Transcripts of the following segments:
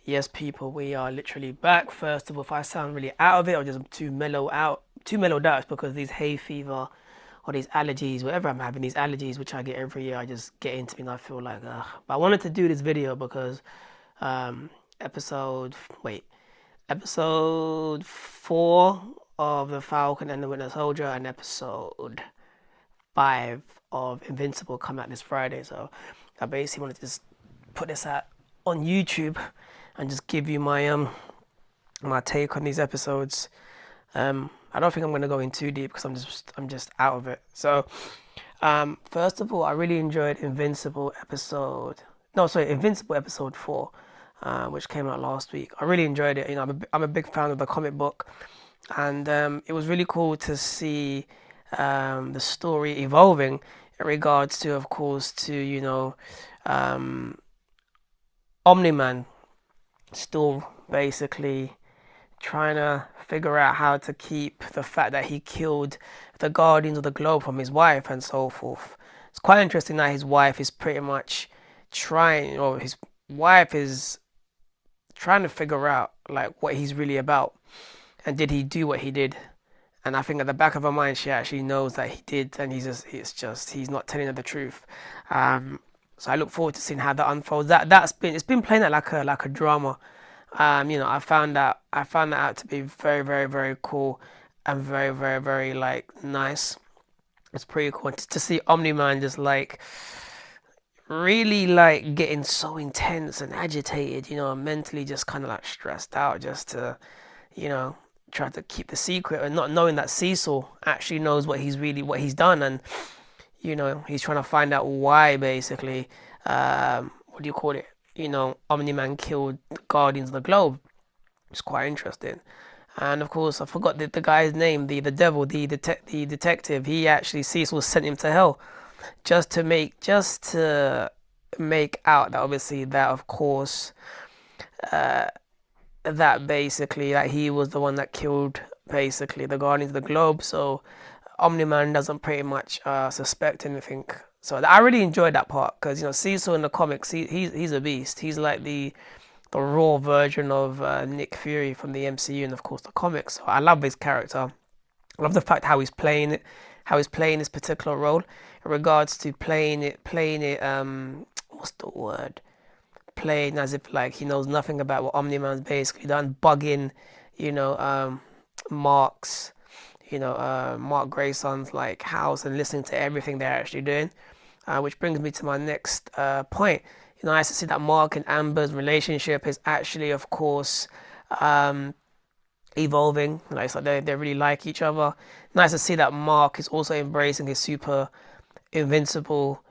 Yes, people, we are literally back. First of all, if I sound really out of it or just too mellowed out, it's because these hay fever or these allergies, whatever I'm having, these allergies which I get every year, I just get into me and I feel like, ugh. But I wanted to do this video because um, episode, wait, episode 4 of the Falcon and the Winter Soldier and episode 5 of Invincible come out this Friday. So I basically wanted to just put this out on YouTube and just give you my take on these episodes. I don't think I'm gonna go in too deep because I'm just out of it. So first of all, I really enjoyed Invincible episode 4, which came out last week. I really enjoyed it. You know, I'm a big fan of the comic book, and it was really cool to see the story evolving in regards to, of course, to Omni-Man still basically trying to figure out how to keep the fact that he killed the Guardians of the Globe from his wife and so forth. It's quite interesting that his wife is pretty much his wife is trying to figure out like what he's really about, and did he do what he did? And I think at the back of her mind, she actually knows that he did, and he's not telling her the truth. So I look forward to seeing how that unfolds. It's been playing out like a drama. I found that out to be very, very, very cool and very, very, very like nice. It's pretty cool to see Omni-Man just like really like getting so intense and agitated, and mentally just kind of like stressed out just to, you know, try to keep the secret and not knowing that Cecil actually knows what he's done, and he's trying to find out why basically, what do you call it? Omni-Man killed the Guardians of the Globe. It's quite interesting. And of course, I forgot the guy's name, the devil, the detective. He actually, Cecil sent him to hell just to make out that obviously that of course that basically that he was the one that killed basically the Guardians of the Globe. So Omni-Man doesn't pretty much suspect anything. So I really enjoyed that part because Cecil in the comics, he's a beast. He's like the raw version of Nick Fury from the MCU and of course the comics. So I love his character. I love the fact how he's playing it, how he's playing this particular role in regards to playing it. What's the word? Playing as if like he knows nothing about what Omni-Man's basically done, bugging, you know, Mark's, Mark Grayson's like house and listening to everything they're actually doing. Which brings me to my next point. Nice to see that Mark and Amber's relationship is actually, of course, evolving. Like, so they really like each other. Nice to see that Mark is also embracing his super invincible,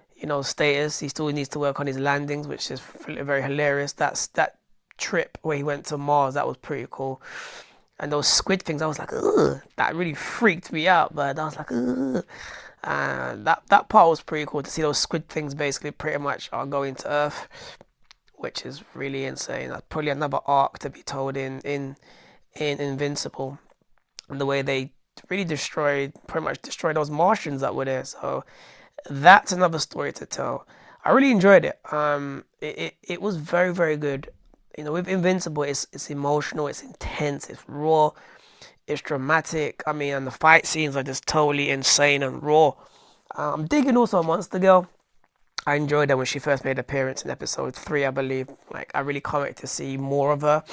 status. He still needs to work on his landings, which is very hilarious. That trip where he went to Mars, that was pretty cool. And those squid things, I was like, ugh, that really freaked me out. But I was like, ugh. And that part was pretty cool to see those squid things basically pretty much are going to Earth, which is really insane. That's probably another arc to be told in Invincible, and the way they really pretty much destroyed those Martians that were there. So that's another story to tell. I really enjoyed it. It was very, very good. With Invincible, it's emotional, it's intense, it's raw, it's dramatic. I mean, and the fight scenes are just totally insane and raw. I'm digging also Monster Girl. I enjoyed her when she first made an appearance in episode 3, I believe. Like, I really can't wait to see more of her,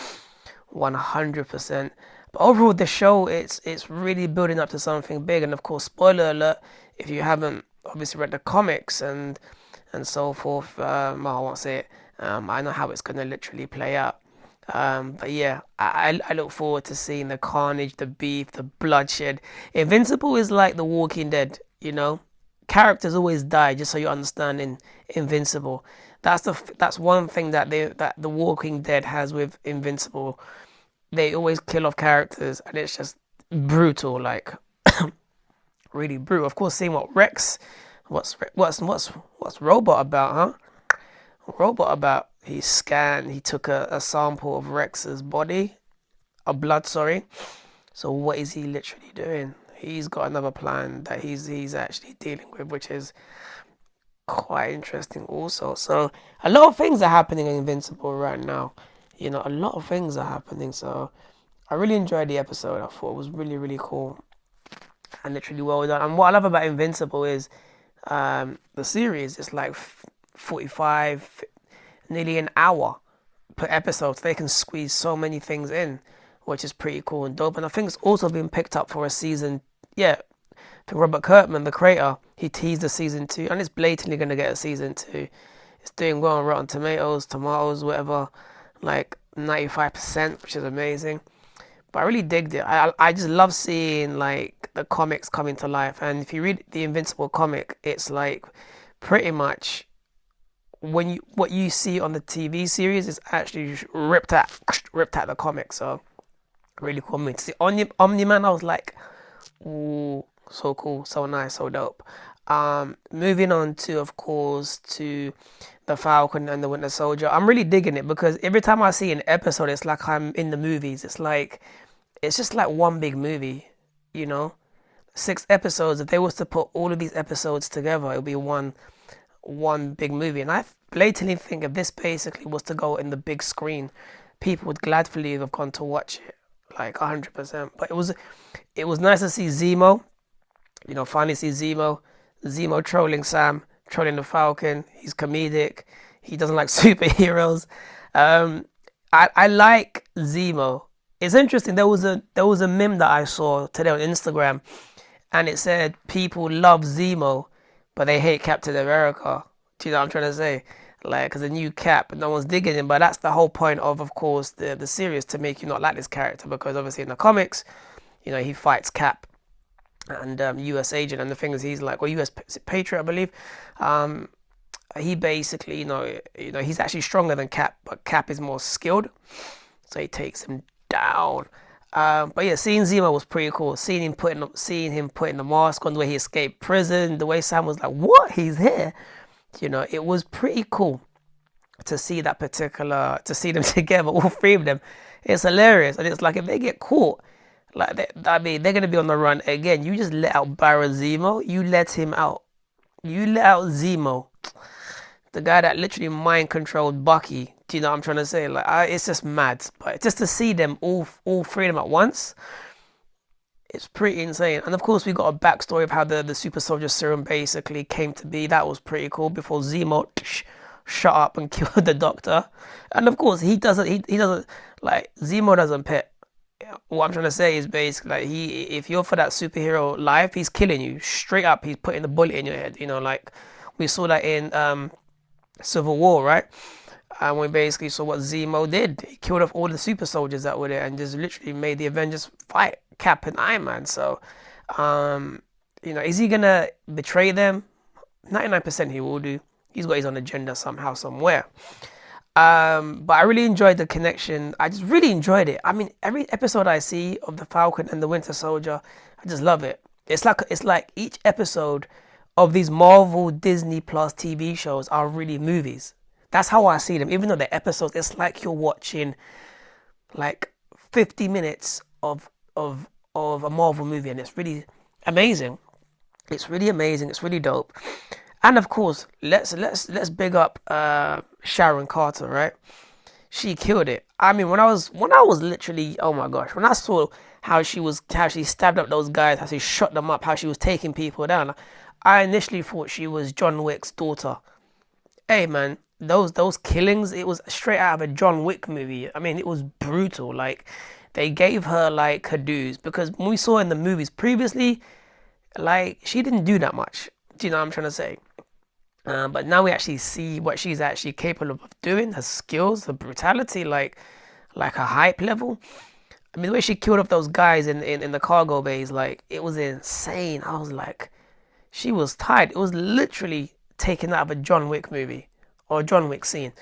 100%. But overall, the show, it's really building up to something big. And of course, spoiler alert, if you haven't obviously read the comics and so forth, I won't say it. I know how it's going to literally play out. But yeah, I look forward to seeing the carnage, the beef, the bloodshed. Invincible is like The Walking Dead, Characters always die, just so you understand, in Invincible. That's one thing that The Walking Dead has with Invincible. They always kill off characters, and it's just brutal, like really brutal. Of course, seeing what Rex, what's Robot about, huh? Robot about? He took a sample of Rex's body, of blood, sorry. So what is he literally doing? He's got another plan that he's actually dealing with, which is quite interesting also. So a lot of things are happening in Invincible right now. a lot of things are happening. So I really enjoyed the episode. I thought it was really, really cool and literally well done. And what I love about Invincible is the series is like 45, nearly an hour per episode. So they can squeeze so many things in, which is pretty cool and dope. And I think it's also been picked up for a season. Yeah, I think Robert Kirkman, the creator, he teased a season 2, and it's blatantly going to get a season 2. It's doing well on Rotten Tomatoes, whatever, like 95%, which is amazing. But I really digged it. I just love seeing like the comics coming to life. And if you read the Invincible comic, it's like pretty much what you see on the TV series is actually ripped out the comic. So really cool. Me to see Omni-Man, I was like, ooh, so cool, so nice, so dope. Moving on to, of course, to the Falcon and the Winter Soldier. I'm really digging it because every time I see an episode, it's like I'm in the movies. It's just like one big movie, you know. 6 episodes. If they was to put all of these episodes together, it would be one big movie. And I blatantly think if this basically was to go in the big screen, people would gladly have gone to watch it, like 100%. But it was nice to see Zemo. Finally see Zemo trolling Sam, trolling the Falcon. He's comedic. He doesn't like superheroes. I like Zemo. It's interesting. There was a meme that I saw today on Instagram, and it said people love Zemo, but they hate Captain America. Do you know what I'm trying to say? Like, because the new Cap, and no one's digging him. But that's the whole point of course, the series, to make you not like this character, because obviously in the comics, he fights Cap and U.S. agent, and the thing is, he's like, or U.S. Patriot, I believe. He basically, he's actually stronger than Cap, but Cap is more skilled, so he takes him down. But yeah, seeing Zemo was pretty cool. Seeing him putting the mask on, the way he escaped prison, the way Sam was like, "What? He's here!" It was pretty cool to see them together, all 3 of them. It's hilarious, and it's like if they get caught, like they're gonna be on the run again. You just let out Baron Zemo. You let him out. You let out Zemo, the guy that literally mind controlled Bucky. Do you know what I'm trying to say? Like, it's just mad. But just to see them all 3 of them at once, it's pretty insane. And of course, we got a backstory of how the super soldier serum basically came to be. That was pretty cool. Before Zemo shut up and killed the Doctor, and of course he doesn't. He doesn't, like, Zemo doesn't pit. What I'm trying to say is basically, like, if you're for that superhero life, he's killing you straight up. He's putting the bullet in your head. Like we saw that in Civil War, right? And we basically saw what Zemo did. He killed off all the super soldiers that were there and just literally made the Avengers fight Cap and Iron Man. So, is he gonna betray them? 99% he will do. He's got his own agenda somehow, somewhere. But I really enjoyed the connection. I just really enjoyed it. I mean, every episode I see of the Falcon and the Winter Soldier, I just love it. It's like each episode of these Marvel Disney Plus TV shows are really movies. That's how I see them. Even though they're episodes, it's like you're watching like 50 minutes of a Marvel movie, and it's really amazing. It's really amazing. It's really dope. And of course, let's big up Sharon Carter, right? She killed it. I mean, when I was literally, oh my gosh, when I saw how she stabbed up those guys, how she shot them up, how she was taking people down, I initially thought she was John Wick's daughter. Hey man, those killings, it was straight out of a John Wick movie. I mean, it was brutal. Like, they gave her like her dues, because when we saw in the movies previously, like, she didn't do that much. Do you know what I'm trying to say? But now we actually see what she's actually capable of doing, her skills, her brutality, like her hype level. I mean, the way she killed off those guys in the cargo bays, like, it was insane. I was like, she was tired. It was literally taken out of a John Wick movie or a John Wick scene.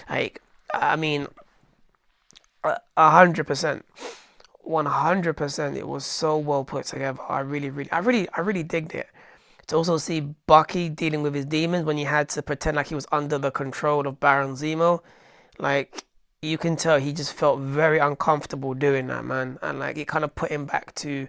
Like, I mean, 100%, 100%. It was so well put together. I really digged it. To also see Bucky dealing with his demons when he had to pretend like he was under the control of Baron Zemo, like, you can tell he just felt very uncomfortable doing that, man. And like, it kind of put him back to,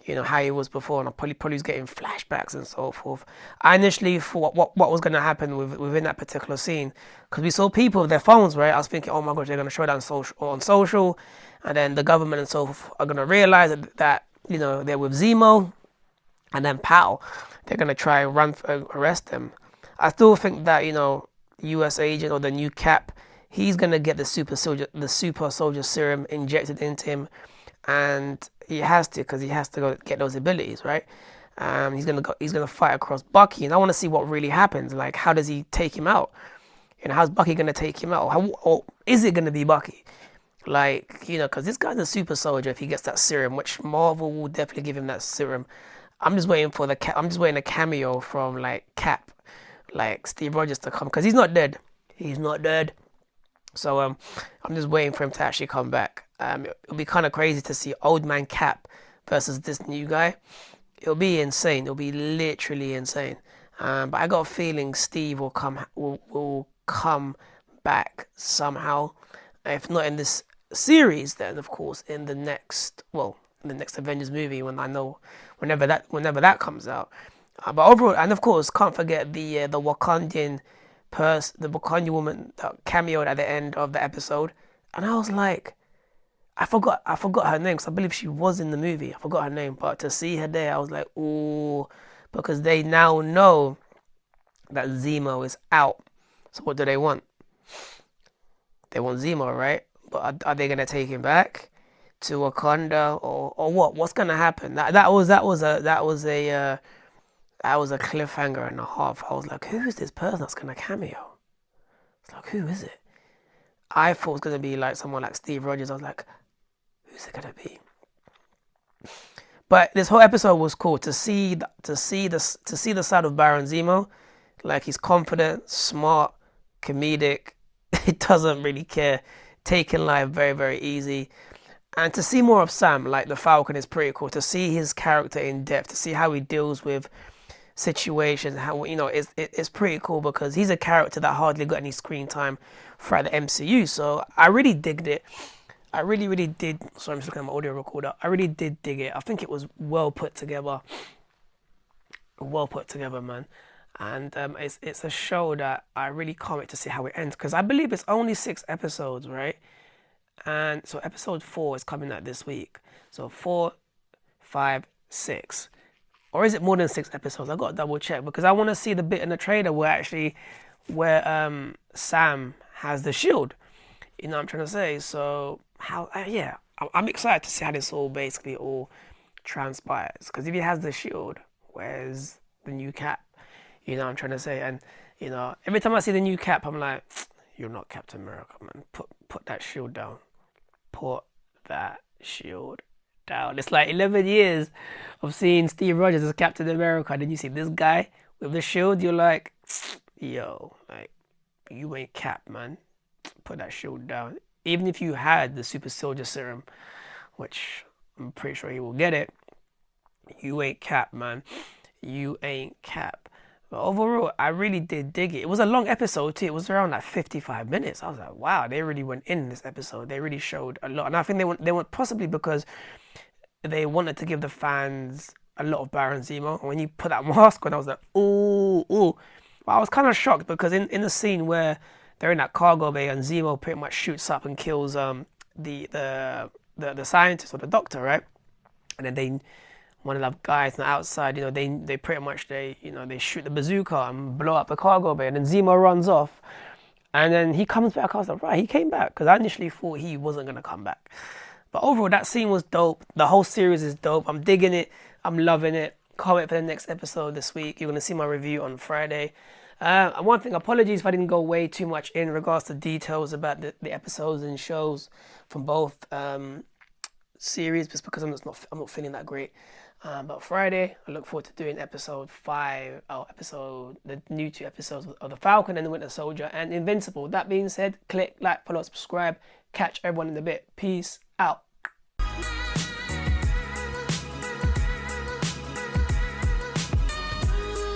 how he was before, and probably was getting flashbacks and so forth. I initially thought what was going to happen within that particular scene, because we saw people with their phones, right? I was thinking, oh my gosh, they're going to show that on social, and then the government and so forth are going to realize that they're with Zemo, and then pow, they're going to try and arrest them. I still think that U.S. agent or the new Cap, he's going to get the super soldier serum injected into him, and he has to, because he has to go get those abilities, right? He's gonna fight across Bucky, and I want to see what really happens. Like, how does he take him out? How's Bucky gonna take him out? Or is it gonna be Bucky? Like, because this guy's a super soldier if he gets that serum, which Marvel will definitely give him that serum. I'm just waiting for I'm just waiting a cameo from like Cap, like Steve Rogers to come, because he's not dead. He's not dead. So I'm just waiting for him to actually come back. It'll be kind of crazy to see old man Cap versus this new guy. It'll be insane. It'll be literally insane. But I got a feeling Steve will come back somehow. If not in this series, then of course in the next Avengers movie, whenever that comes out. But overall, and of course, can't forget the Wakandian the Wakandian woman that cameoed at the end of the episode, and I was like, I forgot her name, because I believe she was in the movie. I forgot her name, but to see her there, I was like, ooh, because they now know that Zemo is out. So what do they want? They want Zemo, right? But are they gonna take him back to Wakanda, or what? What's gonna happen? That was a cliffhanger and a half. I was like, who is this person that's going to cameo? It's like, who is it? I thought it was going to be like someone like Steve Rogers. I was like, who's it going to be? But this whole episode was cool to see the side of Baron Zemo. Like, he's confident, smart, comedic. He doesn't really care. Taking life very, very easy. And to see more of Sam, like the Falcon, is pretty cool. To see his character in depth, to see how he deals with situations, how it's pretty cool, because he's a character that hardly got any screen time throughout the MCU. So I really digged it. I really did. Sorry, I'm just looking at my audio recorder. I really did dig it. I think it was well put together, man. And it's a show that I really can't wait to see how it ends, because I believe it's only 6 episodes, right? And so episode 4 is coming out this week. So 4, 5, 6. Or is it more than 6 episodes? I got to double check, because I want to see the bit in the trailer where Sam has the shield. You know what I'm trying to say? So I'm excited to see how this all transpires. Because if he has the shield, where's the new Cap? You know what I'm trying to say? And every time I see the new Cap, I'm like, you're not Captain America, man. Put that shield down. Put that shield down. It's like 11 years of seeing Steve Rogers as Captain America, and then you see this guy with the shield. You're like, yo, like, you ain't Cap, man. Put that shield down. Even if you had the super soldier serum, which I'm pretty sure he will get it, you ain't Cap, man. You ain't Cap. But overall, I really did dig it. It was a long episode too. It was around like 55 minutes. I was like, wow, they really went in this episode. They really showed a lot. And I think they went possibly because they wanted to give the fans a lot of Baron Zemo. And when you put that mask on, I was like, ooh. But I was kind of shocked, because in the scene where they're in that cargo bay and Zemo pretty much shoots up and kills the scientist or the doctor, right? And then one of the guys on the outside, they pretty much they shoot the bazooka and blow up the cargo bay, and then Zemo runs off, and then he comes back. I was like, right, he came back, because I initially thought he wasn't gonna come back. But overall, that scene was dope. The whole series is dope. I'm digging it. I'm loving it. Can't wait for the next episode this week. You're gonna see my review on Friday. One thing, apologies if I didn't go way too much in regards to details about the episodes and shows from both series, just because I'm not feeling that great. But Friday, I look forward to doing the new 2 episodes of The Falcon and the Winter Soldier and Invincible. That being said, click, like, follow, subscribe. Catch everyone in a bit. Peace out.